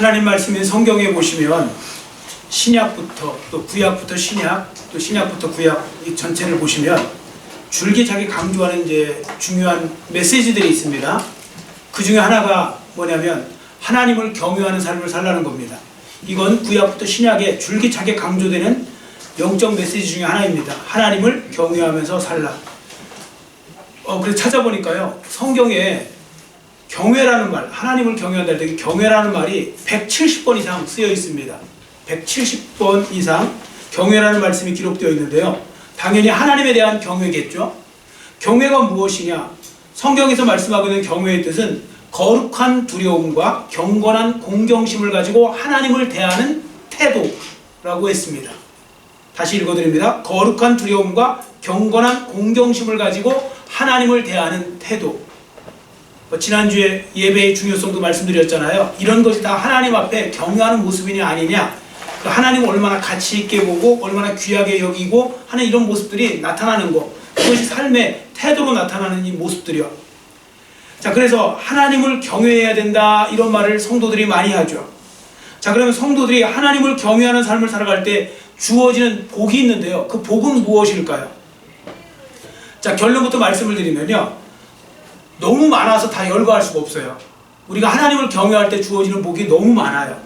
하나님 말씀인 성경에 보시면 신약부터 또 구약부터 신약, 또 신약부터 구약 이 전체를 보시면 줄기차게 강조하는 이제 중요한 메시지들이 있습니다. 그 중에 하나가 뭐냐면 하나님을 경외하는 삶을 살라는 겁니다. 이건 구약부터 신약에 줄기차게 강조되는 영적 메시지 중에 하나입니다. 하나님을 경외하면서 살라. 그래서 찾아보니까요, 성경에 경외라는 말, 하나님을 경외한다 할 때 경외라는 말이 170번 이상 쓰여 있습니다. 170번 이상 경외라는 말씀이 기록되어 있는데요, 당연히 하나님에 대한 경외겠죠. 경외가 무엇이냐? 성경에서 말씀하고 있는 경외의 뜻은 거룩한 두려움과 경건한 공경심을 가지고 하나님을 대하는 태도라고 했습니다. 다시 읽어드립니다. 거룩한 두려움과 경건한 공경심을 가지고 하나님을 대하는 태도. 지난주에 예배의 중요성도 말씀드렸잖아요. 이런 것이 다 하나님 앞에 경외하는 모습이냐 아니냐, 하나님을 얼마나 가치 있게 보고 얼마나 귀하게 여기고 하는 이런 모습들이 나타나는 것, 그것이 삶의 태도로 나타나는 이 모습들이요. 자, 그래서 하나님을 경외해야 된다 이런 말을 성도들이 많이 하죠. 자, 그러면 성도들이 하나님을 경외하는 삶을 살아갈 때 주어지는 복이 있는데요, 그 복은 무엇일까요? 자, 결론부터 말씀을 드리면요, 너무 많아서 다 열거할 수가 없어요. 우리가 하나님을 경외할 때 주어지는 복이 너무 많아요.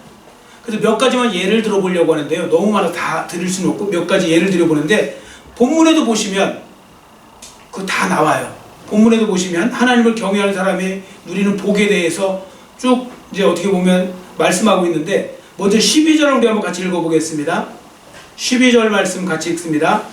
그래서 몇 가지만 예를 들어보려고 하는데요, 너무 많아서 다 드릴 수는 없고 몇 가지 예를 들어보는데, 본문에도 보시면 그거 다 나와요. 본문에도 보시면 하나님을 경외하는 사람이 누리는 복에 대해서 쭉 이제 어떻게 보면 말씀하고 있는데, 먼저 12절을 우리 한번 같이 읽어보겠습니다. 12절 말씀 같이 읽습니다.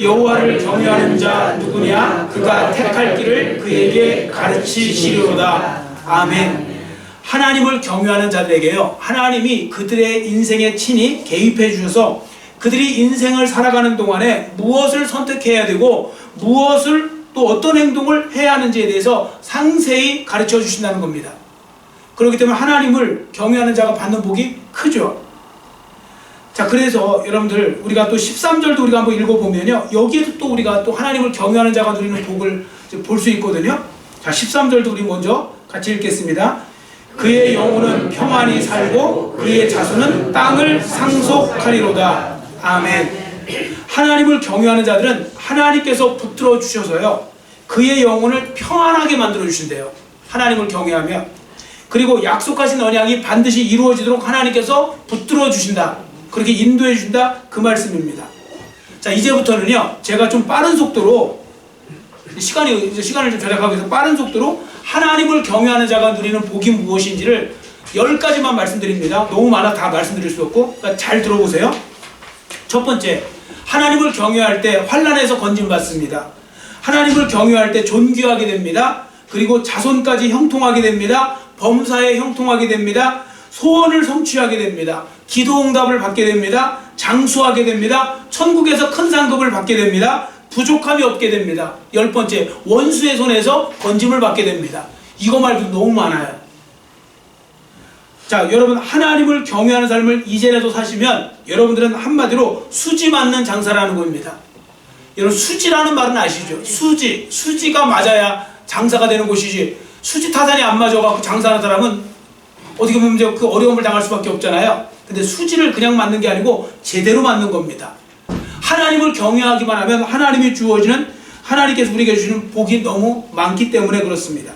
여호와를 경외하는 자 누구냐? 그가 택할 길을 그에게 가르치시리로다. 아멘. 하나님을 경외하는 자들에게요, 하나님이 그들의 인생에 친히 개입해 주셔서 그들이 인생을 살아가는 동안에 무엇을 선택해야 되고 무엇을 또 어떤 행동을 해야 하는지에 대해서 상세히 가르쳐 주신다는 겁니다. 그렇기 때문에 하나님을 경외하는 자가 받는 복이 크죠. 자, 그래서 여러분들 우리가 또 13절도 우리가 한번 읽어보면요, 여기에도 또 우리가 또 하나님을 경외하는 자가 누리는 복을 볼 수 있거든요. 자, 13절도 우리 먼저 같이 읽겠습니다. 그의 영혼은 평안히 살고 그의 자손은 땅을 상속하리로다. 아멘. 하나님을 경외하는 자들은 하나님께서 붙들어 주셔서요, 그의 영혼을 평안하게 만들어 주신대요. 하나님을 경외하면. 그리고 약속하신 언약이 반드시 이루어지도록 하나님께서 붙들어 주신다, 그렇게 인도해 준다, 그 말씀입니다. 자, 이제부터는요, 제가 좀 빠른 속도로 시간을 좀 절약하기 위해서 빠른 속도로 하나님을 경외하는 자가 누리는 복이 무엇인지를 10가지만 말씀드립니다. 너무 많아 다 말씀드릴 수 없고, 그러니까 잘 들어보세요. 첫 번째, 하나님을 경외할 때 환난에서 건짐받습니다. 하나님을 경외할 때 존귀하게 됩니다. 그리고 자손까지 형통하게 됩니다. 범사에 형통하게 됩니다. 소원을 성취하게 됩니다. 기도응답을 받게 됩니다. 장수하게 됩니다. 천국에서 큰 상급을 받게 됩니다. 부족함이 없게 됩니다. 10번째, 원수의 손에서 건짐을 받게 됩니다. 이거 말고 너무 많아요. 자, 여러분 하나님을 경외하는 삶을 이제라도 사시면 여러분들은 한마디로 수지 맞는 장사라는 겁니다. 여러분 수지라는 말은 아시죠? 수지가 맞아야 장사가 되는 곳이지, 수지 타산이 안 맞아갖고 장사하는 사람은 어떻게 보면 이제 그 어려움을 당할 수밖에 없잖아요. 근데 수지를 그냥 맞는 게 아니고 제대로 맞는 겁니다. 하나님을 경외하기만 하면 하나님이 주어지는, 하나님께서 우리에게 주시는 복이 너무 많기 때문에 그렇습니다.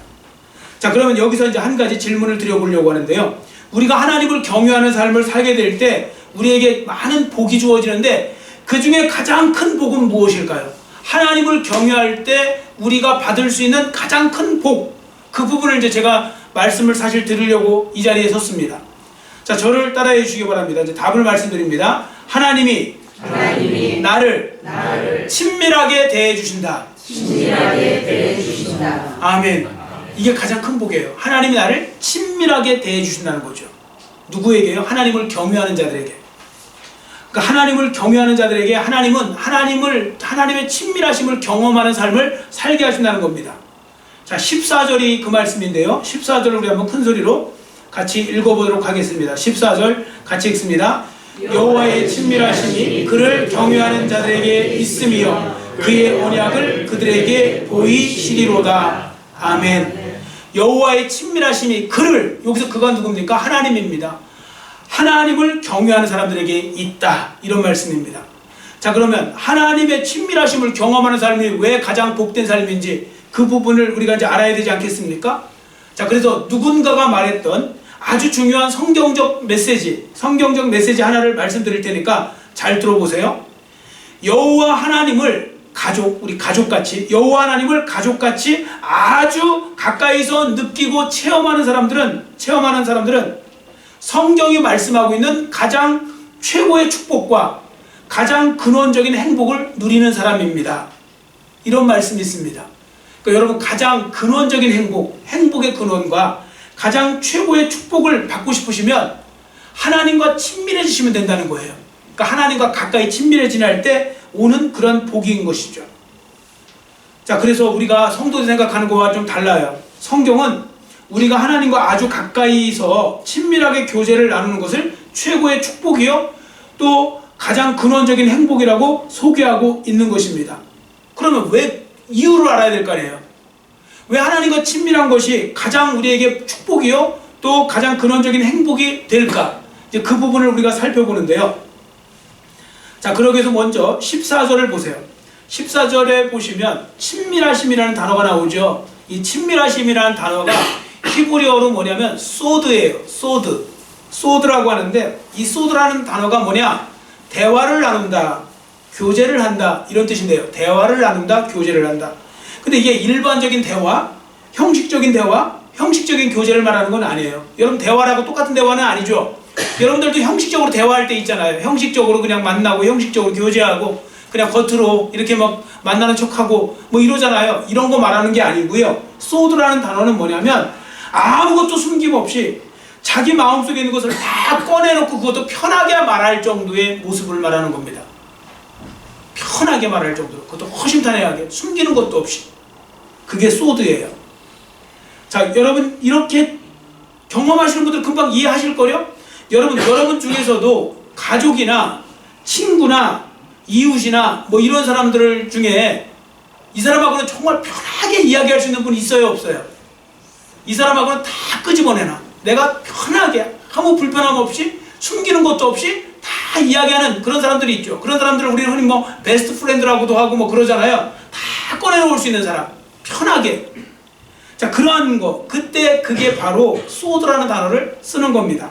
자, 그러면 여기서 이제 한 가지 질문을 드려보려고 하는데요, 우리가 하나님을 경외하는 삶을 살게 될 때 우리에게 많은 복이 주어지는데 그 중에 가장 큰 복은 무엇일까요? 하나님을 경외할 때 우리가 받을 수 있는 가장 큰 복, 그 부분을 이제 제가 말씀을 사실 드리려고 이 자리에 섰습니다. 자, 저를 따라해 주시기 바랍니다. 이제 답을 말씀드립니다. 하나님이 나를 친밀하게 대해 주신다. 아멘. 이게 가장 큰 복이에요. 하나님이 나를 친밀하게 대해 주신다는 거죠. 누구에게요? 하나님을 경외하는 자들에게. 그러니까 하나님을 경외하는 자들에게 하나님은 하나님의 친밀하심을 경험하는 삶을 살게 하신다는 겁니다. 자, 14절이 그 말씀인데요, 14절을 우리 한번 큰 소리로 같이 읽어보도록 하겠습니다. 14절 같이 읽습니다. 여호와의 친밀하심이 그를 경외하는 자들에게 있으며 그의 언약을 그들에게 보이시리로다. 아멘. 여호와의 친밀하심이 그를, 여기서 그가 누굽니까? 하나님입니다. 하나님을 경외하는 사람들에게 있다, 이런 말씀입니다. 자, 그러면 하나님의 친밀하심을 경험하는 삶이 왜 가장 복된 삶인지 그 부분을 우리가 이제 알아야 되지 않겠습니까? 자, 그래서 누군가가 말했던 아주 중요한 성경적 메시지 하나를 말씀드릴 테니까 잘 들어보세요. 여호와 하나님을 우리 가족같이, 여호와 하나님을 가족같이 아주 가까이서 느끼고 체험하는 사람들은 성경이 말씀하고 있는 가장 최고의 축복과 가장 근원적인 행복을 누리는 사람입니다. 이런 말씀이 있습니다. 그러니까 여러분, 가장 근원적인 행복의 근원과 가장 최고의 축복을 받고 싶으시면 하나님과 친밀해지시면 된다는 거예요. 그러니까 하나님과 가까이 친밀해지할 때 오는 그런 복인 것이죠. 자, 그래서 우리가 성도들 생각하는 것과 좀 달라요. 성경은 우리가 하나님과 아주 가까이서 친밀하게 교제를 나누는 것을 최고의 축복이요, 또 가장 근원적인 행복이라고 소개하고 있는 것입니다. 그러면 왜 이유를 알아야 될 거 아니에요? 왜 하나님과 친밀한 것이 가장 우리에게 축복이요, 또 가장 근원적인 행복이 될까? 이제 그 부분을 우리가 살펴보는데요. 자, 그러기 위해서 먼저 14절을 보세요. 14절에 보시면 친밀하심이라는 단어가 나오죠. 이 친밀하심이라는 단어가 히브리어로 뭐냐면 소드예요. 소드라고 하는데, 이 소드라는 단어가 뭐냐? 대화를 나눈다, 교제를 한다, 이런 뜻인데요. 대화를 나눈다, 교제를 한다. 근데 이게 일반적인 대화, 형식적인 교제를 말하는 건 아니에요. 여러분, 대화라고 똑같은 대화는 아니죠. 여러분들도 형식적으로 대화할 때 있잖아요. 형식적으로 그냥 만나고 형식적으로 교제하고 그냥 겉으로 이렇게 막 만나는 척하고 뭐 이러잖아요. 이런 거 말하는 게 아니고요. 소드라는 단어는 뭐냐면 아무것도 숨김없이 자기 마음속에 있는 것을 다 꺼내놓고 그것도 편하게 말할 정도의 모습을 말하는 겁니다. 편하게 말할 정도로, 그것도 허심탄회하게, 숨기는 것도 없이. 그게 소드예요. 자, 여러분, 이렇게 경험하시는 분들 금방 이해하실 거요? 여러분 중에서도 가족이나 친구나 이웃이나 뭐 이런 사람들 중에 이 사람하고는 정말 편하게 이야기할 수 있는 분이 있어요, 없어요? 이 사람하고는 다 끄집어내놔. 내가 편하게 아무 불편함 없이, 숨기는 것도 없이 다 이야기하는 그런 사람들이 있죠. 그런 사람들을 우리는 흔히 뭐 베스트 프렌드라고도 하고 뭐 그러잖아요. 다 꺼내놓을 수 있는 사람, 편하게. 자, 그러한 거, 그때 그게 바로 소드라는 단어를 쓰는 겁니다.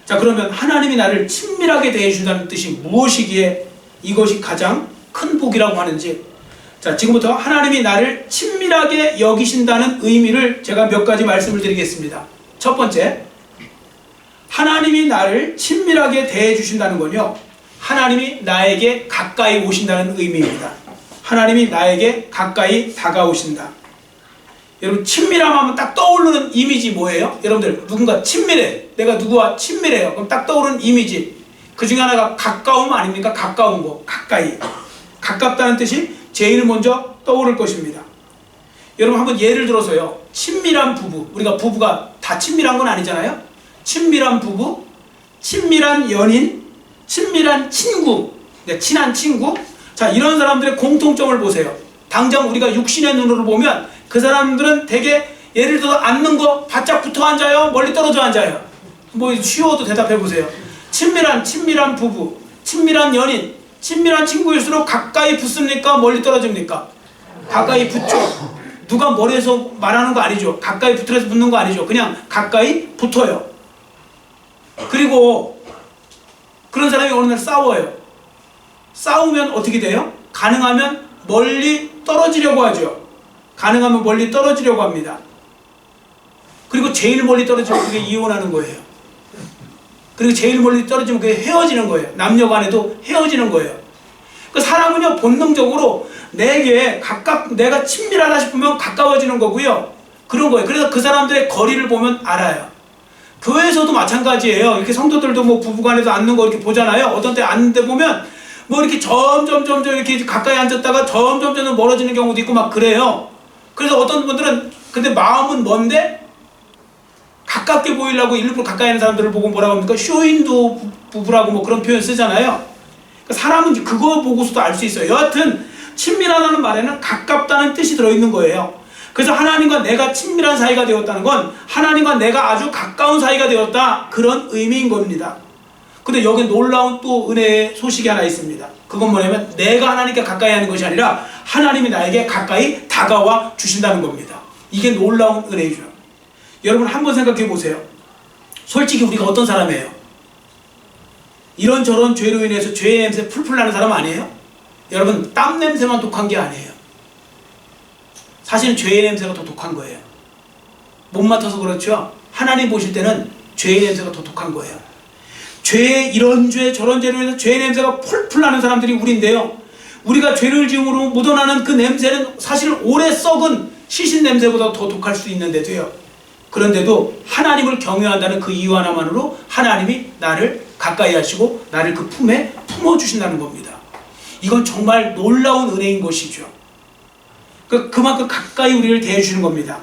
자, 그러면 하나님이 나를 친밀하게 대해준다는 뜻이 무엇이기에 이것이 가장 큰 복이라고 하는지, 자, 지금부터 하나님이 나를 친밀하게 여기신다는 의미를 제가 몇 가지 말씀을 드리겠습니다. 첫 번째, 하나님이 나를 친밀하게 대해주신다는 건요, 하나님이 나에게 가까이 오신다는 의미입니다. 하나님이 나에게 가까이 다가오신다. 여러분, 친밀함 하면 딱 떠오르는 이미지 뭐예요? 여러분들, 누군가 친밀해, 내가 누구와 친밀해요, 그럼 딱 떠오르는 이미지, 그 중에 하나가 가까움 아닙니까? 가까운 거, 가까이. 가깝다는 뜻이 제일 먼저 떠오를 것입니다. 여러분, 한번 예를 들어서요, 친밀한 부부, 우리가 부부가 다 친밀한 건 아니잖아요. 친밀한 부부, 친밀한 연인, 친밀한 친구, 친한 친구. 자, 이런 사람들의 공통점을 보세요. 당장 우리가 육신의 눈으로 보면 그 사람들은 되게, 예를 들어서 앉는 거 바짝 붙어 앉아요, 멀리 떨어져 앉아요? 뭐 쉬워도 대답해 보세요. 친밀한 부부, 친밀한 연인, 친밀한 친구일수록 가까이 붙습니까? 멀리 떨어집니까? 가까이 붙죠. 누가 멀리서 말하는 거 아니죠. 가까이 붙어서 붙는 거 아니죠. 그냥 가까이 붙어요. 그리고 그런 사람이 어느 날 싸워요. 싸우면 어떻게 돼요? 가능하면 멀리 떨어지려고 하죠. 가능하면 멀리 떨어지려고 합니다. 그리고 제일 멀리 떨어지면 그게 이혼하는 거예요. 그리고 제일 멀리 떨어지면 그게 헤어지는 거예요. 남녀 간에도 헤어지는 거예요. 그 사람은요, 본능적으로 내가 친밀하다 싶으면 가까워지는 거고요. 그런 거예요. 그래서 그 사람들의 거리를 보면 알아요. 교회에서도 마찬가지예요. 이렇게 성도들도 뭐 부부간에도 앉는 거 이렇게 보잖아요. 어떤 때 앉는데 보면 뭐 이렇게 점점 이렇게 가까이 앉았다가 점점 멀어지는 경우도 있고 막 그래요. 그래서 어떤 분들은 근데 마음은 먼데 가깝게 보이려고 일부러 가까이 있는 사람들을 보고 뭐라고 합니까? 쇼윈도 부부라고 뭐 그런 표현 쓰잖아요. 그러니까 사람은 그거 보고서도 알 수 있어요. 여하튼 친밀하다는 말에는 가깝다는 뜻이 들어있는 거예요. 그래서 하나님과 내가 친밀한 사이가 되었다는 건 하나님과 내가 아주 가까운 사이가 되었다, 그런 의미인 겁니다. 근데 여기 놀라운 또 은혜의 소식이 하나 있습니다. 그건 뭐냐면 내가 하나님께 가까이 하는 것이 아니라 하나님이 나에게 가까이 다가와 주신다는 겁니다. 이게 놀라운 은혜이죠. 여러분 한번 생각해 보세요. 솔직히 우리가 어떤 사람이에요? 이런저런 죄로 인해서 죄의 냄새 풀풀 나는 사람 아니에요? 여러분 땀 냄새만 독한 게 아니에요. 사실은 죄의 냄새가 더 독한 거예요. 못 맡아서 그렇죠. 하나님 보실 때는 죄의 냄새가 더 독한 거예요. 죄의 이런 죄 저런 죄로 인해서 죄의 냄새가 풀풀 나는 사람들이 우리인데요, 우리가 죄를 지음으로 묻어나는 그 냄새는 사실 오래 썩은 시신 냄새보다 더 독할 수 있는데도요, 그런데도 하나님을 경외한다는 그 이유 하나만으로 하나님이 나를 가까이 하시고 나를 그 품에 품어주신다는 겁니다. 이건 정말 놀라운 은혜인 것이죠. 그만큼 가까이 우리를 대해주시는 겁니다.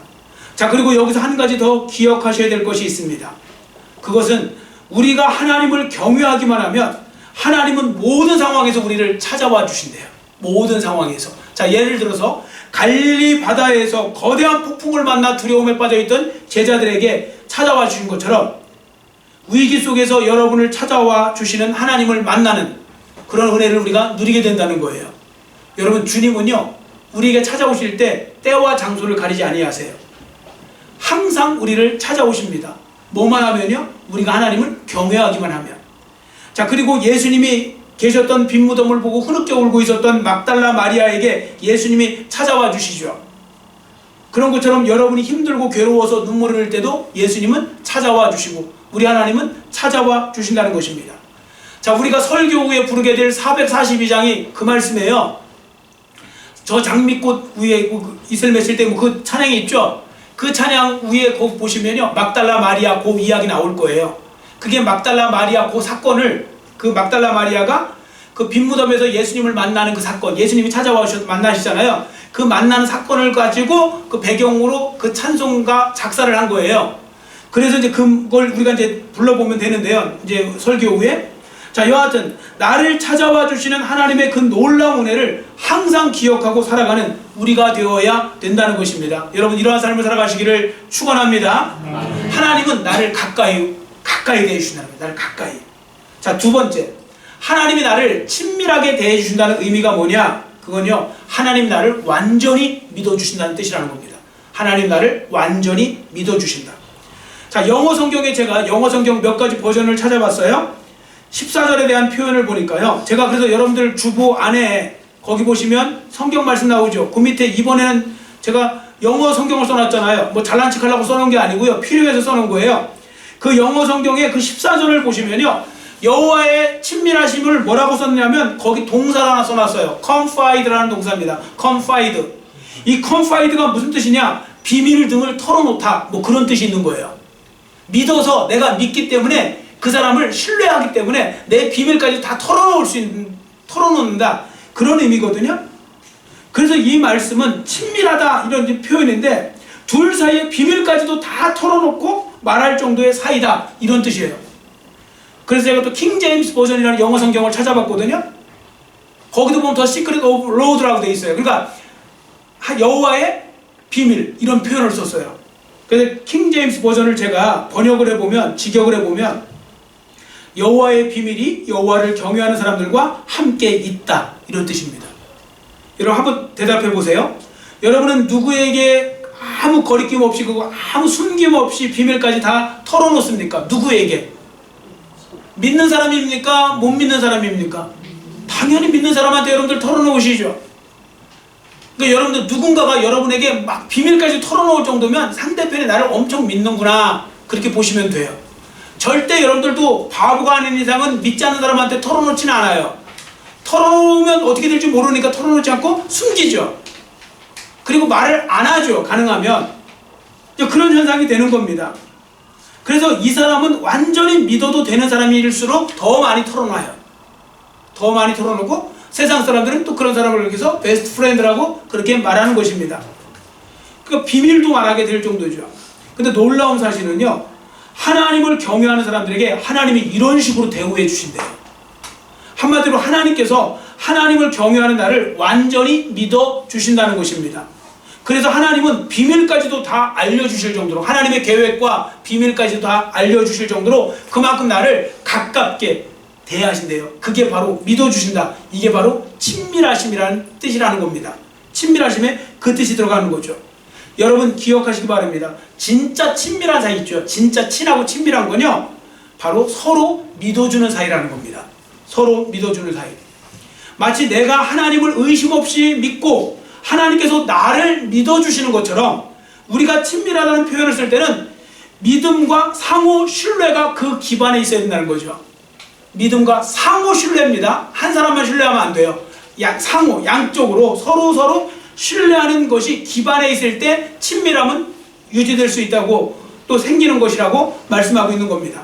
자, 그리고 여기서 한 가지 더 기억하셔야 될 것이 있습니다. 그것은 우리가 하나님을 경외하기만 하면 하나님은 모든 상황에서 우리를 찾아와 주신대요. 모든 상황에서. 자, 예를 들어서 갈릴리 바다에서 거대한 폭풍을 만나 두려움에 빠져있던 제자들에게 찾아와 주신 것처럼 위기 속에서 여러분을 찾아와 주시는 하나님을 만나는 그런 은혜를 우리가 누리게 된다는 거예요. 여러분, 주님은요 우리에게 찾아오실 때 때와 장소를 가리지 아니하세요. 항상 우리를 찾아오십니다. 뭐만 하면요? 우리가 하나님을 경외하기만 하면. 자, 그리고 예수님이 계셨던 빈 무덤을 보고 흐느껴 울고 있었던 막달라 마리아에게 예수님이 찾아와 주시죠. 그런 것처럼 여러분이 힘들고 괴로워서 눈물을 흘릴 때도 예수님은 찾아와 주시고 우리 하나님은 찾아와 주신다는 것입니다. 자, 우리가 설교 후에 부르게 될 442장이 그 말씀이에요. 저 장미꽃 위에 이슬 맺힐 때 그 찬양이 있죠. 그 찬양 위에 거 보시면요, 막달라 마리아 그 이야기 나올 거예요. 그게 막달라 마리아 그 사건을, 그 막달라 마리아가 그 빈무덤에서 예수님을 만나는 그 사건, 예수님이 찾아와 만나시잖아요. 그 만나는 사건을 가지고 그 배경으로 그 찬송가 작사를 한 거예요. 그래서 이제 그걸 우리가 이제 불러보면 되는데요, 이제 설교 후에. 자, 여하튼 나를 찾아와 주시는 하나님의 그 놀라운 은혜를 항상 기억하고 살아가는 우리가 되어야 된다는 것입니다. 여러분, 이러한 삶을 살아가시기를 축원합니다. 하나님은 나를 가까이 대해주신다는 거예요. 나를 가까이. 자, 두 번째, 하나님이 나를 친밀하게 대해주신다는 의미가 뭐냐? 그건요, 하나님 나를 완전히 믿어주신다는 뜻이라는 겁니다. 하나님 나를 완전히 믿어주신다. 자, 영어 성경에 제가 영어 성경 몇 가지 버전을 찾아봤어요. 14절에 대한 표현을 보니까요, 제가 그래서 여러분들 주보 안에 거기 보시면 성경 말씀 나오죠. 그 밑에 이번에는 제가 영어 성경을 써놨잖아요. 뭐 잘난 척 하려고 써놓은 게 아니고요, 필요해서 써놓은 거예요. 그 영어 성경의 그 14절을 보시면요, 여호와의 친밀하심을 뭐라고 썼냐면 거기 동사를 하나 써놨어요. confide라는 동사입니다. confide. 이 confide가 무슨 뜻이냐? 비밀 등을 털어놓다, 뭐 그런 뜻이 있는 거예요. 믿어서, 내가 믿기 때문에, 그 사람을 신뢰하기 때문에 내 비밀까지 다 털어놓는다, 그런 의미거든요. 그래서 이 말씀은 친밀하다 이런 표현인데, 둘 사이의 비밀까지도 다 털어놓고 말할 정도의 사이다, 이런 뜻이에요. 그래서 제가 또 킹 제임스 버전이라는 영어 성경을 찾아봤거든요. 거기도 보면 더 시크릿 오브 로드라고 되어 있어요. 그러니까 여호와의 비밀, 이런 표현을 썼어요. 그래서 킹 제임스 버전을 제가 번역을 해보면, 직역을 해보면, 여호와의 비밀이 여호와를 경외하는 사람들과 함께 있다, 이런 뜻입니다. 여러분 한번 대답해 보세요. 여러분은 누구에게 아무 거리낌 없이, 그거 아무 숨김 없이 비밀까지 다 털어놓습니까? 누구에게? 믿는 사람입니까? 못 믿는 사람입니까? 당연히 믿는 사람한테 여러분들 털어놓으시죠. 그러니까 여러분들 누군가가 여러분에게 막 비밀까지 털어놓을 정도면 상대편이 나를 엄청 믿는구나, 그렇게 보시면 돼요. 절대 여러분들도 바보가 아닌 이상은 믿지 않는 사람한테 털어놓지는 않아요. 털어놓으면 어떻게 될지 모르니까 털어놓지 않고 숨기죠. 그리고 말을 안 하죠, 가능하면. 그런 현상이 되는 겁니다. 그래서 이 사람은 완전히 믿어도 되는 사람일수록 더 많이 털어놔요. 더 많이 털어놓고 세상 사람들은 또 그런 사람을 이렇게해서 베스트 프렌드라고 그렇게 말하는 것입니다. 그러니까 비밀도 말하게 될 정도죠. 근데 놀라운 사실은요, 하나님을 경외하는 사람들에게 하나님이 이런 식으로 대우해 주신대요. 한마디로 하나님께서 하나님을 경외하는 나를 완전히 믿어 주신다는 것입니다. 그래서 하나님은 비밀까지도 다 알려주실 정도로, 하나님의 계획과 비밀까지도 다 알려주실 정도로 그만큼 나를 가깝게 대하신대요. 그게 바로 믿어주신다. 이게 바로 친밀하심이라는 뜻이라는 겁니다. 친밀하심에 그 뜻이 들어가는 거죠. 여러분 기억하시기 바랍니다. 진짜 친밀한 사이 있죠. 진짜 친하고 친밀한 건요, 바로 서로 믿어주는 사이라는 겁니다. 서로 믿어주는 사이. 마치 내가 하나님을 의심 없이 믿고 하나님께서 나를 믿어주시는 것처럼, 우리가 친밀하다는 표현을 쓸 때는 믿음과 상호 신뢰가 그 기반에 있어야 된다는 거죠. 믿음과 상호 신뢰입니다. 한 사람만 신뢰하면 안 돼요. 상호, 양쪽으로 서로 신뢰하는 것이 기반에 있을 때 친밀함은 유지될 수 있다고, 또 생기는 것이라고 말씀하고 있는 겁니다.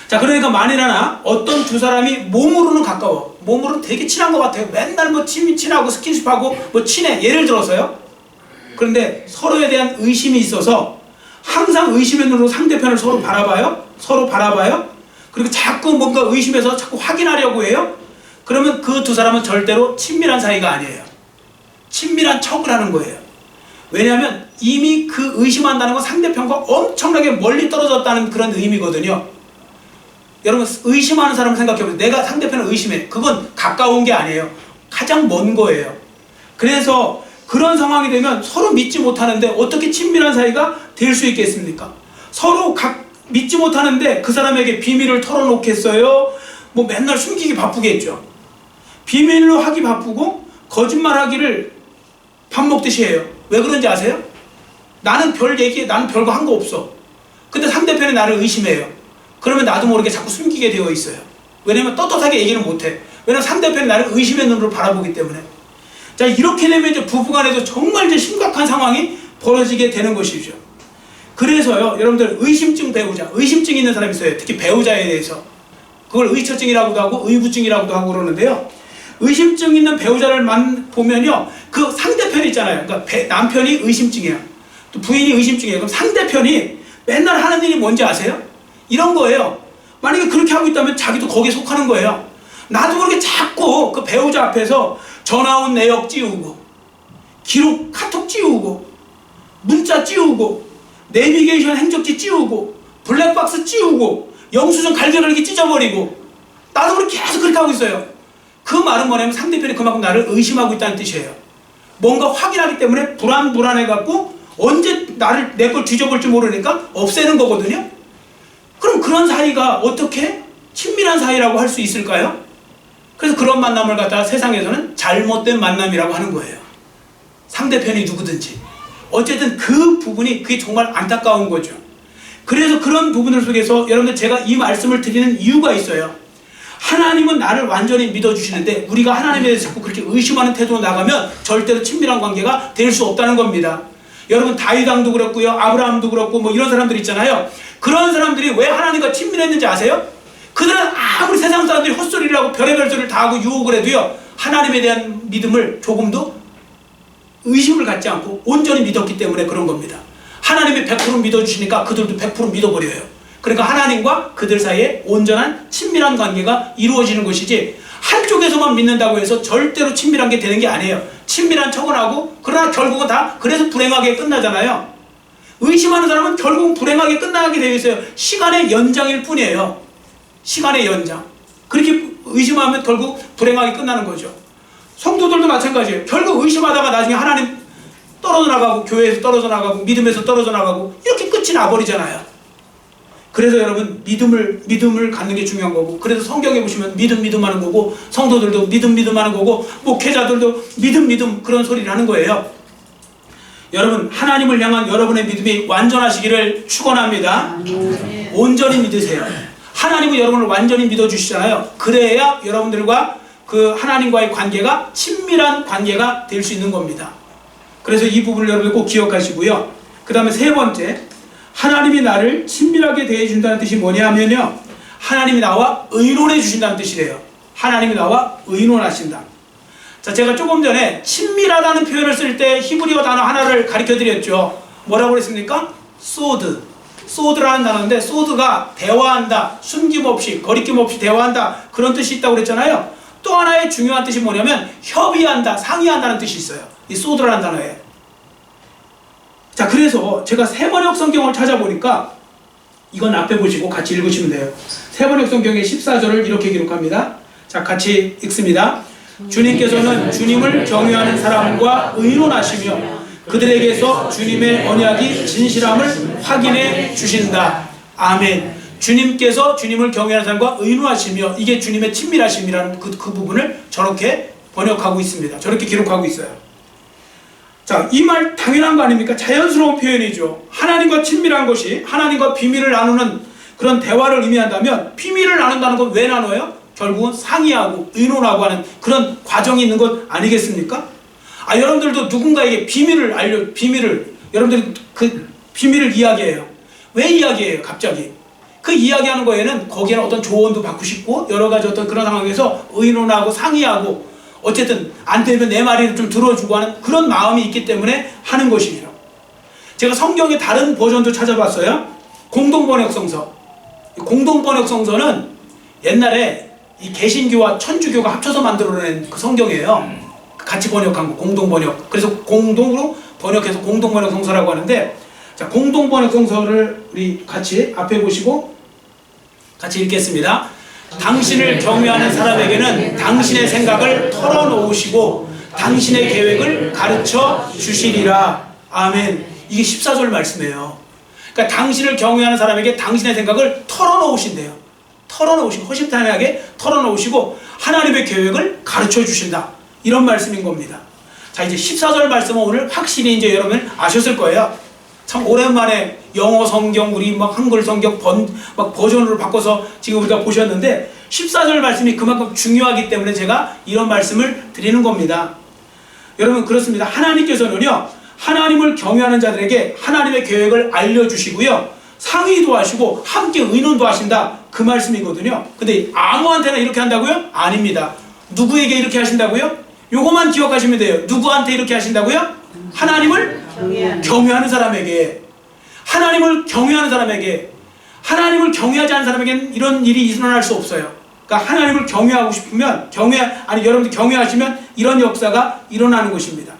자, 그러니까 만일하나 어떤 두 사람이 몸으로는 가까워, 몸으로는 되게 친한 것 같아요. 맨날 뭐 친하고 스킨십하고 뭐 친해, 예를 들어서요. 그런데 서로에 대한 의심이 있어서 항상 의심의 눈으로 상대편을 서로 바라봐요. 그리고 자꾸 뭔가 의심해서 자꾸 확인하려고 해요. 그러면 그 두 사람은 절대로 친밀한 사이가 아니에요. 친밀한 척을 하는 거예요. 왜냐하면 이미 그 의심한다는 건 상대편과 엄청나게 멀리 떨어졌다는 그런 의미거든요. 여러분 의심하는 사람을 생각해보세요. 내가 상대편을 의심해. 그건 가까운 게 아니에요. 가장 먼 거예요. 그래서 그런 상황이 되면 서로 믿지 못하는데 어떻게 친밀한 사이가 될 수 있겠습니까? 서로 믿지 못하는데 그 사람에게 비밀을 털어놓겠어요? 뭐 맨날 숨기기 바쁘겠죠. 비밀로 하기 바쁘고 거짓말하기를 밥 먹듯이 해요. 왜 그런지 아세요? 나는 별거 한 거 없어. 근데 상대편이 나를 의심해요. 그러면 나도 모르게 자꾸 숨기게 되어 있어요. 왜냐면 떳떳하게 얘기를 못해. 왜냐면 상대편이 나를 의심의 눈으로 바라보기 때문에. 자, 이렇게 되면 이제 부부간에도 정말 이제 심각한 상황이 벌어지게 되는 것이죠. 그래서요, 여러분들 의심증이 있는 사람이 있어요. 특히 배우자에 대해서. 그걸 의처증이라고도 하고 의구증이라고도 하고 그러는데요. 의심증 있는 배우자를 보면요, 그 상대편이 있잖아요. 그러니까 남편이 의심증이야. 또 부인이 의심증이에요. 그럼 상대편이 맨날 하는 일이 뭔지 아세요? 이런 거예요. 만약에 그렇게 하고 있다면 자기도 거기에 속하는 거예요. 나도 모르게 자꾸 그 배우자 앞에서 전화 온 내역 찌우고, 카톡 찌우고, 문자 찌우고, 내비게이션 행적지 찌우고, 블랙박스 찌우고, 영수증 갈겨갈기 찢어버리고, 나도 모르게 계속 그렇게 하고 있어요. 그 말은 뭐냐면 상대편이 그만큼 나를 의심하고 있다는 뜻이에요. 뭔가 확인하기 때문에 불안해갖고 언제 내 걸 뒤져볼지 모르니까 없애는 거거든요. 그럼 그런 사이가 어떻게 친밀한 사이라고 할 수 있을까요? 그래서 그런 만남을 갖다가 세상에서는 잘못된 만남이라고 하는 거예요. 상대편이 누구든지. 어쨌든 그 부분이 그게 정말 안타까운 거죠. 그래서 그런 부분들 속에서 여러분들 제가 이 말씀을 드리는 이유가 있어요. 하나님은 나를 완전히 믿어주시는데 우리가 하나님에 대해서 자꾸 그렇게 의심하는 태도로 나가면 절대로 친밀한 관계가 될 수 없다는 겁니다. 여러분 다윗 왕도 그렇고요, 아브라함도 그렇고 뭐 이런 사람들 있잖아요. 그런 사람들이 왜 하나님과 친밀했는지 아세요? 그들은 아무리 세상 사람들이 헛소리를 하고 별의별 소리를 다 하고 유혹을 해도요, 하나님에 대한 믿음을 조금도 의심을 갖지 않고 온전히 믿었기 때문에 그런 겁니다. 하나님이 100% 믿어주시니까 그들도 100% 믿어버려요. 그러니까 하나님과 그들 사이에 온전한 친밀한 관계가 이루어지는 것이지, 한쪽에서만 믿는다고 해서 절대로 친밀한 게 되는 게 아니에요. 친밀한 척은 하고, 그러나 결국은 다 그래서 불행하게 끝나잖아요. 의심하는 사람은 결국은 불행하게 끝나게 되어 있어요. 시간의 연장일 뿐이에요. 시간의 연장. 그렇게 의심하면 결국 불행하게 끝나는 거죠. 성도들도 마찬가지예요. 결국 의심하다가 나중에 하나님 떨어져 나가고, 교회에서 떨어져 나가고, 믿음에서 떨어져 나가고, 이렇게 끝이 나버리잖아요. 그래서 여러분 믿음을 갖는 게 중요한 거고, 그래서 성경에 보시면 믿음 하는 거고, 성도들도 믿음 하는 거고, 목회자들도 믿음 그런 소리를 하는 거예요. 여러분 하나님을 향한 여러분의 믿음이 완전하시기를 축원합니다. 온전히 믿으세요. 하나님은 여러분을 완전히 믿어주시잖아요. 그래야 여러분들과 그 하나님과의 관계가 친밀한 관계가 될 수 있는 겁니다. 그래서 이 부분을 여러분들 꼭 기억하시고요. 그 다음에 세 번째, 하나님이 나를 친밀하게 대해준다는 뜻이 뭐냐면요, 하나님이 나와 의논해 주신다는 뜻이래요. 하나님이 나와 의논하신다. 자, 제가 조금 전에 친밀하다는 표현을 쓸 때 히브리어 단어 하나를 가르쳐 드렸죠. 뭐라고 그랬습니까? 소드라는 단어인데, 소드가 대화한다, 숨김없이 거리낌 없이 대화한다, 그런 뜻이 있다고 그랬잖아요. 또 하나의 중요한 뜻이 뭐냐면 협의한다, 상의한다는 뜻이 있어요. 이 소드라는 단어에. 자, 그래서 제가 세번역 성경을 찾아보니까 이건 앞에 보시고 같이 읽으시면 돼요. 세번역 성경의 14절을 이렇게 기록합니다. 자, 같이 읽습니다. 주님께서는 주님을 경외하는 사람과 의논하시며 그들에게서 주님의 언약이 진실함을 확인해 주신다. 아멘. 주님께서 주님을 경외하는 사람과 의논하시며, 이게 주님의 친밀하심이라는 그 부분을 저렇게 번역하고 있습니다. 저렇게 기록하고 있어요. 자, 이 말 당연한 거 아닙니까? 자연스러운 표현이죠. 하나님과 친밀한 것이 하나님과 비밀을 나누는 그런 대화를 의미한다면, 비밀을 나눈다는 건 왜 나눠요? 결국은 상의하고 의논하고 하는 그런 과정이 있는 것 아니겠습니까? 여러분들도 누군가에게 여러분들이 그 비밀을 이야기해요. 왜 이야기해요? 갑자기 그 이야기하는 거에는 거기에는 어떤 조언도 받고 싶고, 여러 가지 어떤 그런 상황에서 의논하고 상의하고, 어쨌든 안 되면 내 말을 좀 들어주고 하는 그런 마음이 있기 때문에 하는 것이죠. 제가 성경의 다른 버전도 찾아봤어요. 공동번역성서. 공동번역성서는 옛날에 이 개신교와 천주교가 합쳐서 만들어낸 그 성경이에요. 같이 번역한 거, 공동번역. 그래서 공동으로 번역해서 공동번역성서라고 하는데, 자, 공동번역성서를 우리 같이 앞에 보시고 같이 읽겠습니다. 당신을 경외하는 사람에게는 당신의 생각을 털어놓으시고 당신의 계획을 가르쳐 주시리라. 아멘. 이게 14절 말씀이에요. 그러니까 당신을 경외하는 사람에게 당신의 생각을 털어놓으신대요. 털어놓으시고, 허심탄회하게 털어놓으시고 하나님의 계획을 가르쳐 주신다. 이런 말씀인 겁니다. 자, 이제 14절 말씀은 오늘 확실히 이제 여러분 아셨을 거예요. 참 오랜만에 영어 성경, 우리 막 한글 성경 막 버전으로 바꿔서 지금 우리가 보셨는데, 14절 말씀이 그만큼 중요하기 때문에 제가 이런 말씀을 드리는 겁니다. 여러분, 그렇습니다. 하나님께서는요, 하나님을 경외하는 자들에게 하나님의 계획을 알려주시고요, 상의도 하시고 함께 의논도 하신다, 그 말씀이거든요. 근데 아무한테나 이렇게 한다고요? 아닙니다. 누구에게 이렇게 하신다고요? 요것만 기억하시면 돼요. 누구한테 이렇게 하신다고요? 하나님을 경외하는 사람에게. 하나님을 경외하는 사람에게. 하나님을 경외하지 않는 사람에게는 이런 일이 일어날 수 없어요. 그러니까 하나님을 경외하고 싶으면, 여러분들 경외하시면 이런 역사가 일어나는 것입니다.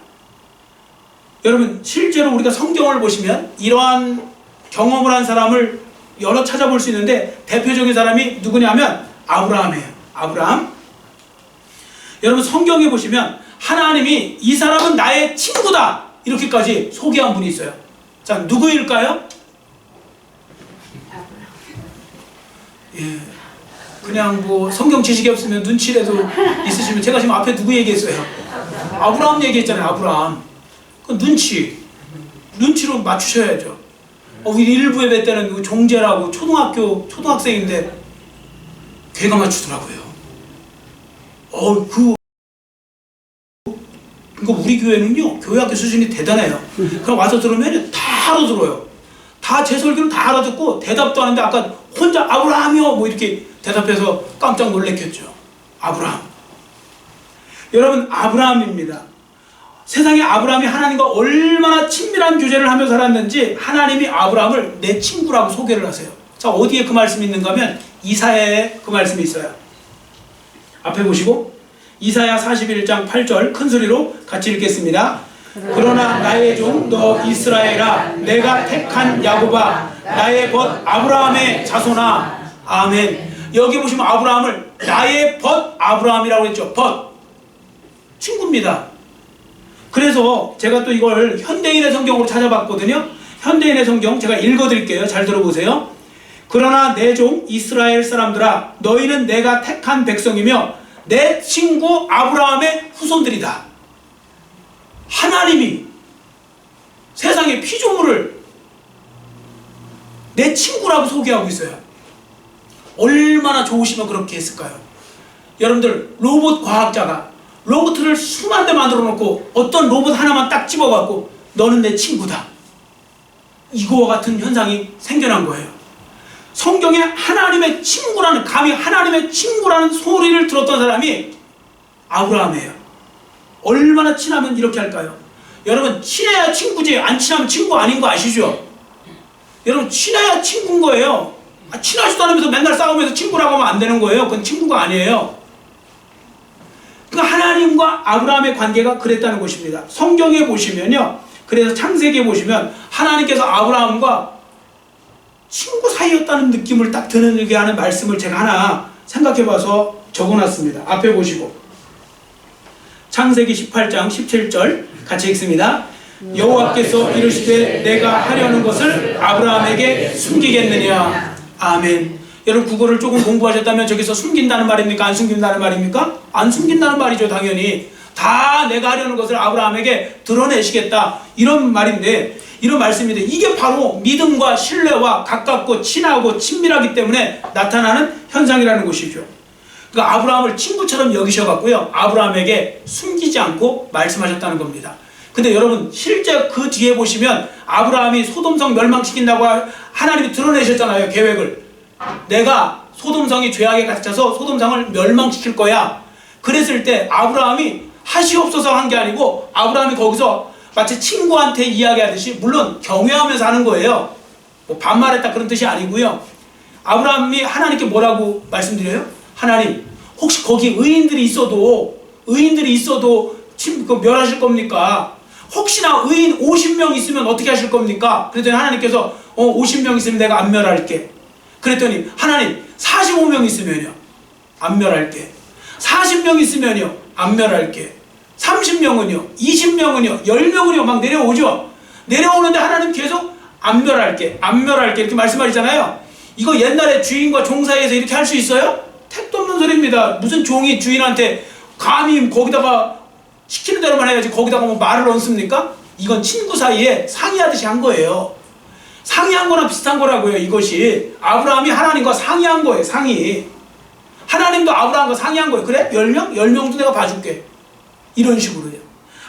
여러분, 실제로 우리가 성경을 보시면 이러한 경험을 한 사람을 여러 찾아볼 수 있는데, 대표적인 사람이 누구냐면 아브라함이에요. 아브라함. 여러분, 성경에 보시면 하나님이 이 사람은 나의 친구다 이렇게까지 소개한 분이 있어요. 자, 누구일까요? 예, 그냥 뭐 성경 지식이 없으면 눈치라도 있으시면, 제가 지금 앞에 누구 얘기했어요? 아브라함 얘기했잖아요. 아브라함. 그 눈치로 맞추셔야죠. 우리 일부 예배 때는 종재라고 초등학생인데 걔가 맞추더라고요. 그러니까 우리 교회는요, 교회학교 수준이 대단해요. 그럼 와서 들으면 다 알아들어요. 다 제 설교를 다 알아듣고 대답도 하는데, 아까 혼자 아브라함이요 뭐 이렇게 대답해서 깜짝 놀랐겠죠. 아브라함. 여러분, 아브라함입니다. 세상에 아브라함이 하나님과 얼마나 친밀한 교제를 하며 살았는지 하나님이 아브라함을 내 친구라고 소개를 하세요. 자, 어디에 그 말씀이 있는가 하면 이사야에 그 말씀이 있어요. 앞에 보시고 이사야 41장 8절 큰 소리로 같이 읽겠습니다. 그러나 나의 종 너 이스라엘아, 내가 택한 야곱아, 나의 벗 아브라함의 자손아. 아멘. 여기 보시면 아브라함을 나의 벗 아브라함이라고 했죠. 벗. 친구입니다. 그래서 제가 또 이걸 현대인의 성경으로 찾아봤거든요. 현대인의 성경 제가 읽어드릴게요. 잘 들어보세요. 그러나 내 종 이스라엘 사람들아, 너희는 내가 택한 백성이며 내 친구 아브라함의 후손들이다. 하나님이 세상의 피조물을 내 친구라고 소개하고 있어요. 얼마나 좋으시면 그렇게 했을까요? 여러분들, 로봇 과학자가 로봇을 수만 대 만들어 놓고 어떤 로봇 하나만 딱 집어갖고 너는 내 친구다, 이거와 같은 현상이 생겨난 거예요. 성경에 하나님의 친구라는, 감히 하나님의 친구라는 소리를 들었던 사람이 아브라함이에요. 얼마나 친하면 이렇게 할까요? 여러분, 친해야 친구지 안 친하면 친구 아닌 거 아시죠? 여러분, 친해야 친구인 거예요. 친하지도 않으면서 맨날 싸우면서 친구라고 하면 안 되는 거예요. 그건 친구가 아니에요. 그러니까 하나님과 아브라함의 관계가 그랬다는 것입니다. 성경에 보시면요, 그래서 창세기에 보시면 하나님께서 아브라함과 친구 사이였다는 느낌을 딱 드는 하는 말씀을 제가 하나 생각해봐서 적어놨습니다. 앞에 보시고 창세기 18장 17절 같이 읽습니다. 여호와께서 이르시되 내가 하려는 것을 아브라함에게 숨기겠느냐. 아멘. 여러분 국어를 조금 공부하셨다면 저기서 숨긴다는 말입니까? 안 숨긴다는 말입니까? 안 숨긴다는 말이죠. 당연히 다 내가 하려는 것을 아브라함에게 드러내시겠다 이런 말인데, 이런 말씀인데, 이게 바로 믿음과 신뢰와 가깝고 친하고 친밀하기 때문에 나타나는 현상이라는 것이죠. 그러니까 아브라함을 친구처럼 여기셔갖고요, 아브라함에게 숨기지 않고 말씀하셨다는 겁니다. 근데 여러분 실제 그 뒤에 보시면 아브라함이 소돔성 멸망시킨다고 하나님이 드러내셨잖아요. 계획을. 내가 소돔성이 죄악에 가득 차서 소돔성을 멸망시킬 거야. 그랬을 때 아브라함이 하시옵소서 한 게 아니고, 아브라함이 거기서 마치 친구한테 이야기하듯이, 물론 경외하면서 하는 거예요. 뭐 반말했다 그런 뜻이 아니고요. 아브라함이 하나님께 뭐라고 말씀드려요? 하나님, 혹시 거기 의인들이 있어도 멸하실 겁니까? 혹시나 의인 50명 있으면 어떻게 하실 겁니까? 그랬더니 하나님께서 50명 있으면 내가 안 멸할게. 그랬더니 하나님 45명 있으면요 안 멸할게. 40명 있으면요 안 멸할게. 30명은요, 20명은요, 10명은요 막 내려오죠. 내려오는데 하나님 계속 안 멸할게 이렇게 말씀하시잖아요. 이거 옛날에 주인과 종 사이에서 이렇게 할 수 있어요? 택도 없는 소리입니다. 무슨 종이 주인한테 감히 거기다가 시키는 대로만 해야지 거기다가 뭐 말을 얹습니까? 이건 친구 사이에 상의하듯이 한 거예요. 상의한 거나 비슷한 거라고요. 이것이 아브라함이 하나님과 상의한 거예요. 상의. 하나님도 아브라함과 상의한 거예요. 그래? 10명? 10명도 내가 봐줄게. 이런 식으로요.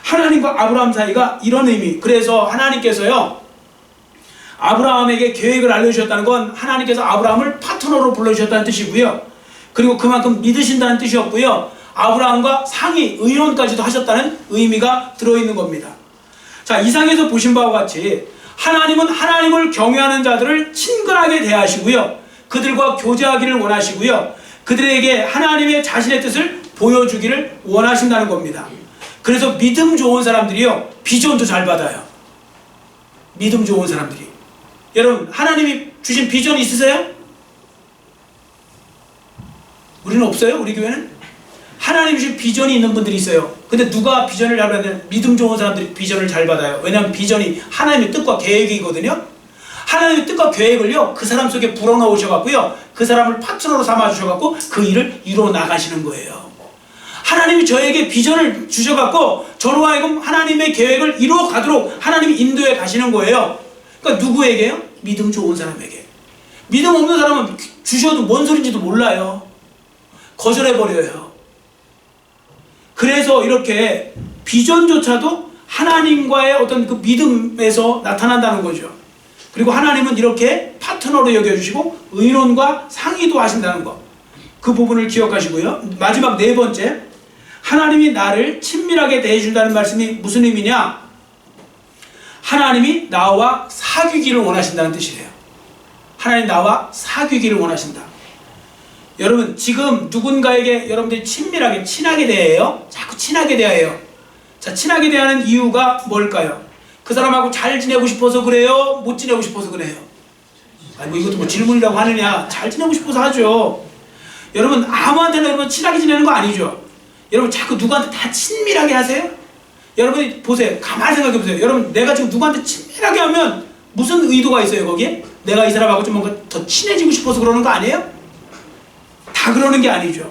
하나님과 아브라함 사이가 이런 의미. 그래서 하나님께서요 아브라함에게 계획을 알려주셨다는 건 하나님께서 아브라함을 파트너로 불러주셨다는 뜻이고요. 그리고 그만큼 믿으신다는 뜻이었고요. 아브라함과 상의, 의논까지도 하셨다는 의미가 들어있는 겁니다. 자, 이상에서 보신 바와 같이 하나님은 하나님을 경외하는 자들을 친근하게 대하시고요, 그들과 교제하기를 원하시고요, 그들에게 하나님의 자신의 뜻을 보여주기를 원하신다는 겁니다. 그래서 믿음 좋은 사람들이요 비전도 잘 받아요. 믿음 좋은 사람들이. 여러분 하나님이 주신 비전 있으세요? 우리는 없어요. 우리 교회는 하나님이 주신 비전이 있는 분들이 있어요. 근데 누가 비전을 잘 받냐면 믿음 좋은 사람들이 비전을 잘 받아요. 왜냐하면 비전이 하나님의 뜻과 계획이거든요. 하나님의 뜻과 계획을요 그 사람 속에 불어넣으셔갖고요 그 사람을 파트너로 삼아주셔갖고 그 일을 이루어 나가시는 거예요. 하나님이 저에게 비전을 주셔갖고 저로 하여금 하나님의 계획을 이루어 가도록 하나님이 인도해 가시는 거예요. 그러니까 누구에게요? 믿음 좋은 사람에게. 믿음 없는 사람은 주셔도 뭔 소린지도 몰라요. 거절해버려요. 그래서 이렇게 비전조차도 하나님과의 어떤 그 믿음에서 나타난다는 거죠. 그리고 하나님은 이렇게 파트너로 여겨주시고 의논과 상의도 하신다는 것, 그 부분을 기억하시고요. 마지막 네 번째, 하나님이 나를 친밀하게 대해준다는 말씀이 무슨 의미냐? 하나님이 나와 사귀기를 원하신다는 뜻이래요. 하나님 나와 사귀기를 원하신다. 여러분 지금 누군가에게 여러분들이 친밀하게 친하게 대해요. 자꾸 친하게 대해요. 자, 친하게 대하는 이유가 뭘까요? 그 사람하고 잘 지내고 싶어서 그래요? 못 지내고 싶어서 그래요? 아니 뭐 이것도 뭐 질문이라고 하느냐? 잘 지내고 싶어서 하죠. 여러분 아무한테나 여러분 친하게 지내는 거 아니죠. 여러분 자꾸 누구한테 다 친밀하게 하세요? 여러분이 보세요. 가만히 생각해 보세요. 여러분 내가 지금 누구한테 친밀하게 하면 무슨 의도가 있어요 거기에? 내가 이 사람하고 좀 뭔가 더 친해지고 싶어서 그러는 거 아니에요? 다 그러는 게 아니죠.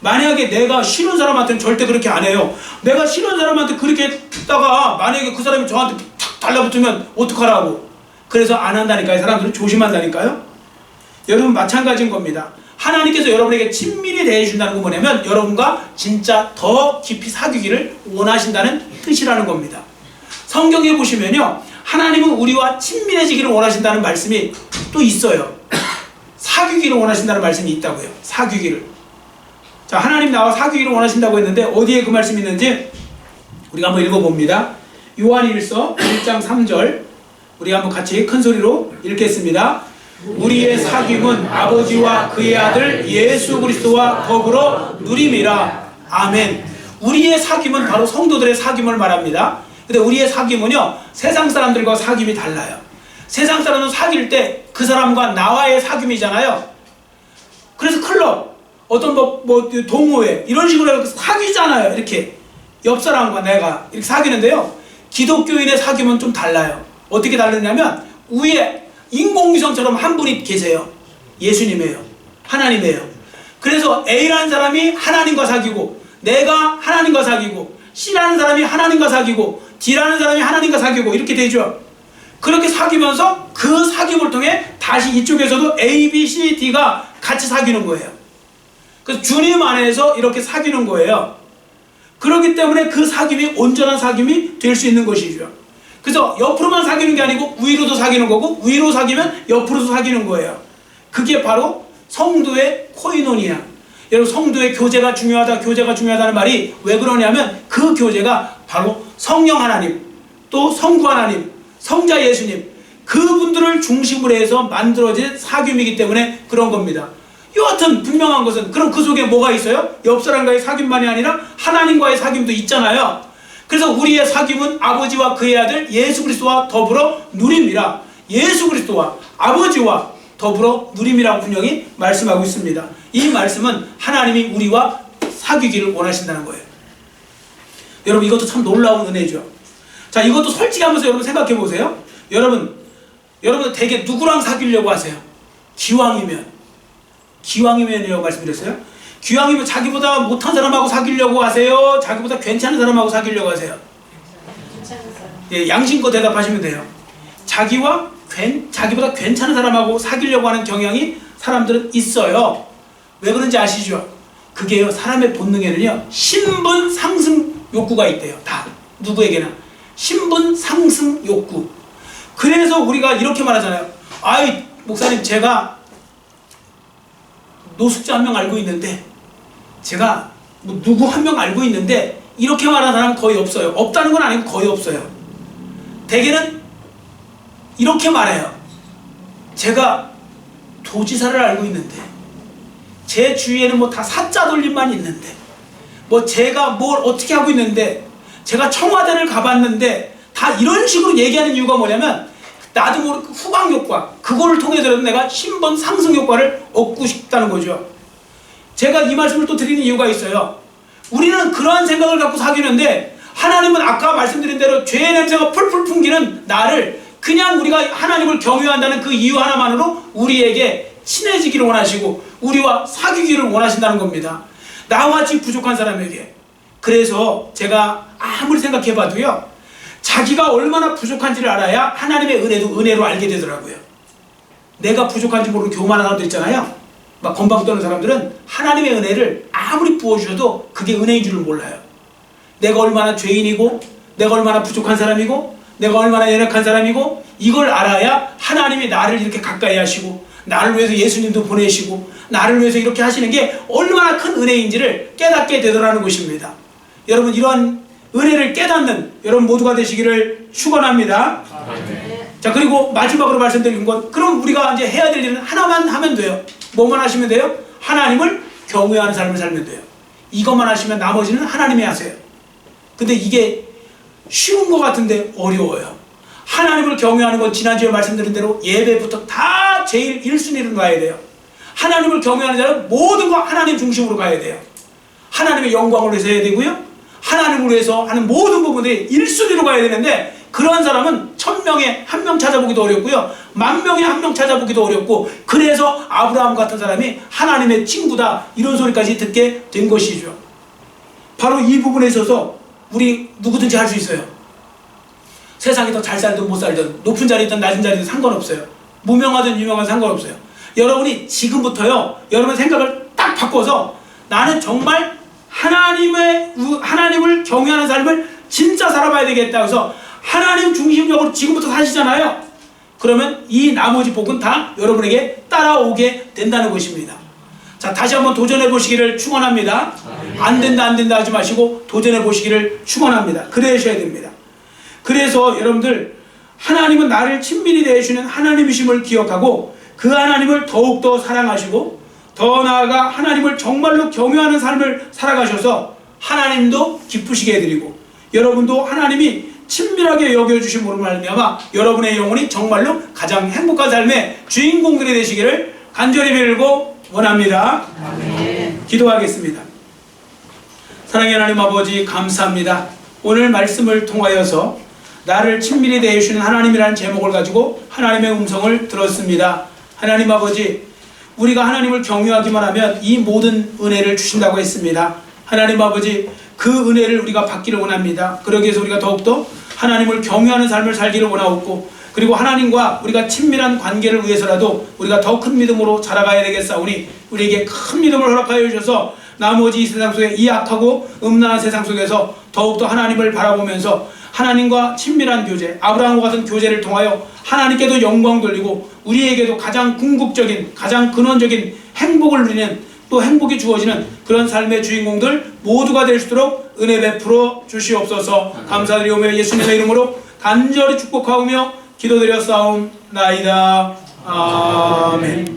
만약에 내가 싫은 사람한테는 절대 그렇게 안 해요. 내가 싫은 사람한테 그렇게 했다가 만약에 그 사람이 저한테 탁 달라붙으면 어떡하라고. 그래서 안 한다니까요. 사람들은 조심한다니까요. 여러분 마찬가지인 겁니다. 하나님께서 여러분에게 친밀히 대해주신다는 건 뭐냐면 여러분과 진짜 더 깊이 사귀기를 원하신다는 뜻이라는 겁니다. 성경에 보시면요 하나님은 우리와 친밀해지기를 원하신다는 말씀이 또 있어요. 사귀기를 원하신다는 말씀이 있다고요. 사귀기를. 자, 하나님 나와 사귀기를 원하신다고 했는데 어디에 그 말씀이 있는지 우리가 한번 읽어봅니다. 요한일서 1장 3절 우리 한번 같이 큰 소리로 읽겠습니다. 우리의 사귐은 아버지와 그의 아들 예수 그리스도와 더불어 누림이라. 아멘. 우리의 사귐은 바로 성도들의 사귐을 말합니다. 근데 우리의 사귐은요, 세상 사람들과 사귐이 달라요. 세상 사람은 사귈 때 그 사람과 나와의 사귐이잖아요. 그래서 클럽, 어떤 동호회 이런 식으로 사귀잖아요. 이렇게 옆 사람과 내가 이렇게 사귀는데요, 기독교인의 사귐은 좀 달라요. 어떻게 다르냐면 위에 인공위성처럼 한 분이 계세요. 예수님이에요. 하나님이에요. 그래서 A라는 사람이 하나님과 사귀고, 내가 하나님과 사귀고, C라는 사람이 하나님과 사귀고, D라는 사람이 하나님과 사귀고, 이렇게 되죠. 그렇게 사귀면서 그 사귐을 통해 다시 이쪽에서도 A, B, C, D가 같이 사귀는 거예요. 그래서 주님 안에서 이렇게 사귀는 거예요. 그렇기 때문에 그 사귐이 온전한 사귐이 될 수 있는 것이죠. 그래서 옆으로만 사귀는 게 아니고 위로도 사귀는 거고, 위로 사귀면 옆으로도 사귀는 거예요. 그게 바로 성도의 코이노니아. 여러분, 성도의 교제가 중요하다, 교제가 중요하다는 말이 왜 그러냐면 그 교제가 바로 성령 하나님, 또 성부 하나님, 성자 예수님, 그분들을 중심으로 해서 만들어진 사귐이기 때문에 그런 겁니다. 여하튼 분명한 것은, 그럼 그 속에 뭐가 있어요? 옆 사람과의 사귐만이 아니라 하나님과의 사귐도 있잖아요. 그래서 우리의 사귐은 아버지와 그의 아들 예수 그리스도와 더불어 누림이라, 예수 그리스도와 아버지와 더불어 누림이라고 분명히 말씀하고 있습니다. 이 말씀은 하나님이 우리와 사귀기를 원하신다는 거예요. 여러분, 이것도 참 놀라운 은혜죠. 자, 이것도 솔직히 하면서 여러분 생각해 보세요. 여러분 대개 누구랑 사귀려고 하세요? 기왕이면이라고 말씀드렸어요. 기왕이면 자기보다 못한 사람하고 사귀려고 하세요? 자기보다 괜찮은 사람하고 사귀려고 하세요? 예, 양심껏 대답하시면 돼요. 자기보다 괜찮은 사람하고 사귀려고 하는 경향이 사람들은 있어요. 왜 그런지 아시죠? 그게요, 사람의 본능에는요, 신분 상승 욕구가 있대요. 다, 누구에게나 신분 상승 욕구. 그래서 우리가 이렇게 말하잖아요. 아이, 목사님, 제가 노숙자 한 명 알고 있는데, 제가 누구 한 명 알고 있는데, 이렇게 말하는 사람은 거의 없어요. 없다는 건 아니고 거의 없어요. 대개는 이렇게 말해요. 제가 도지사를 알고 있는데, 제 주위에는 뭐 다 사자 돌림만 있는데, 뭐 제가 뭘 어떻게 하고 있는데, 제가 청와대를 가봤는데, 다 이런 식으로 얘기하는 이유가 뭐냐면, 나도 모르게 후방 효과, 그거를 통해서라도 내가 신분 상승 효과를 얻고 싶다는 거죠. 제가 이 말씀을 또 드리는 이유가 있어요. 우리는 그러한 생각을 갖고 사귀는데, 하나님은 아까 말씀드린 대로 죄의 냄새가 풀풀 풍기는 나를, 그냥 우리가 하나님을 경외한다는 그 이유 하나만으로 우리에게 친해지기를 원하시고 우리와 사귀기를 원하신다는 겁니다. 나와 같이 부족한 사람에게. 그래서 제가 아무리 생각해봐도요, 자기가 얼마나 부족한지를 알아야 하나님의 은혜도 은혜로 알게 되더라고요. 내가 부족한지 모르는 교만한 사람들 있잖아요. 막 건방 떠는 사람들은 하나님의 은혜를 아무리 부어주셔도 그게 은혜인 줄을 몰라요. 내가 얼마나 죄인이고, 내가 얼마나 부족한 사람이고, 내가 얼마나 연약한 사람이고, 이걸 알아야 하나님이 나를 이렇게 가까이 하시고, 나를 위해서 예수님도 보내시고, 나를 위해서 이렇게 하시는 게 얼마나 큰 은혜인지를 깨닫게 되더라는 것입니다. 여러분, 이러한 은혜를 깨닫는 여러분 모두가 되시기를 축원합니다. 자, 그리고 마지막으로 말씀드린 것, 그럼 우리가 이제 해야 될 일은 하나만 하면 돼요. 뭐만 하시면 돼요? 하나님을 경외하는 삶을 살면 돼요. 이것만 하시면 나머지는 하나님이 하세요. 근데 이게 쉬운 것 같은데 어려워요. 하나님을 경외하는 건 지난주에 말씀드린 대로 예배부터 다 제일 1순위로 가야 돼요. 하나님을 경외하는 자는 모든 거 하나님 중심으로 가야 돼요. 하나님의 영광을 위해서 해야 되고요, 하나님을 위해서 하는 모든 부분들이 1순위로 가야 되는데, 그런 사람은 1000명에 1명 찾아보기도 어렵고요, 10,000명에 1명 찾아보기도 어렵고, 그래서 아브라함 같은 사람이 하나님의 친구다 이런 소리까지 듣게 된 것이죠. 바로 이 부분에 있어서 우리 누구든지 할 수 있어요. 세상에 더 잘 살든 못 살든, 높은 자리든 낮은 자리든 상관없어요. 무명하든 유명하든 상관없어요. 여러분이 지금부터요, 여러분 생각을 딱 바꿔서 나는 정말 하나님을 경외하는 삶을 진짜 살아봐야 되겠다. 그래서 하나님 중심적으로 지금부터 사시잖아요. 그러면 이 나머지 복은 다 여러분에게 따라오게 된다는 것입니다. 자, 다시 한번 도전해 보시기를 축원합니다. 안 된다 하지 마시고 도전해 보시기를 축원합니다. 그러셔야 됩니다. 그래서 여러분들, 하나님은 나를 친밀히 대해주시는 하나님이심을 기억하고 그 하나님을 더욱더 사랑하시고, 더 나아가 하나님을 정말로 경외하는 삶을 살아가셔서 하나님도 기쁘시게 해드리고, 여러분도 하나님이 친밀하게 여겨주심으로 말미암아 여러분의 영혼이 정말로 가장 행복한 삶의 주인공들이 되시기를 간절히 빌고 원합니다. 아멘. 기도하겠습니다. 사랑의 하나님 아버지, 감사합니다. 오늘 말씀을 통하여서 나를 친밀히 대해주시는 하나님이라는 제목을 가지고 하나님의 음성을 들었습니다. 하나님 아버지, 우리가 하나님을 경유하기만 하면 이 모든 은혜를 주신다고 했습니다. 하나님 아버지, 그 은혜를 우리가 받기를 원합니다. 그러기 위해서 우리가 더욱더 하나님을 경유하는 삶을 살기를 원하옵고, 그리고 하나님과 우리가 친밀한 관계를 위해서라도 우리가 더 큰 믿음으로 자라가야 되겠사오니 우리에게 큰 믿음을 허락하여 주셔서 나머지 이 세상 속에 이 악하고 음란한 세상 속에서 더욱더 하나님을 바라보면서 하나님과 친밀한 교제, 아브라함과 같은 교제를 통하여 하나님께도 영광 돌리고 우리에게도 가장 궁극적인, 가장 근원적인 행복을 누리는, 또 행복이 주어지는 그런 삶의 주인공들 모두가 될 수 있도록 은혜 베풀어 주시옵소서. 감사드리오며 예수님의 이름으로 간절히 축복하오며 기도드렸사옵나이다. 아멘.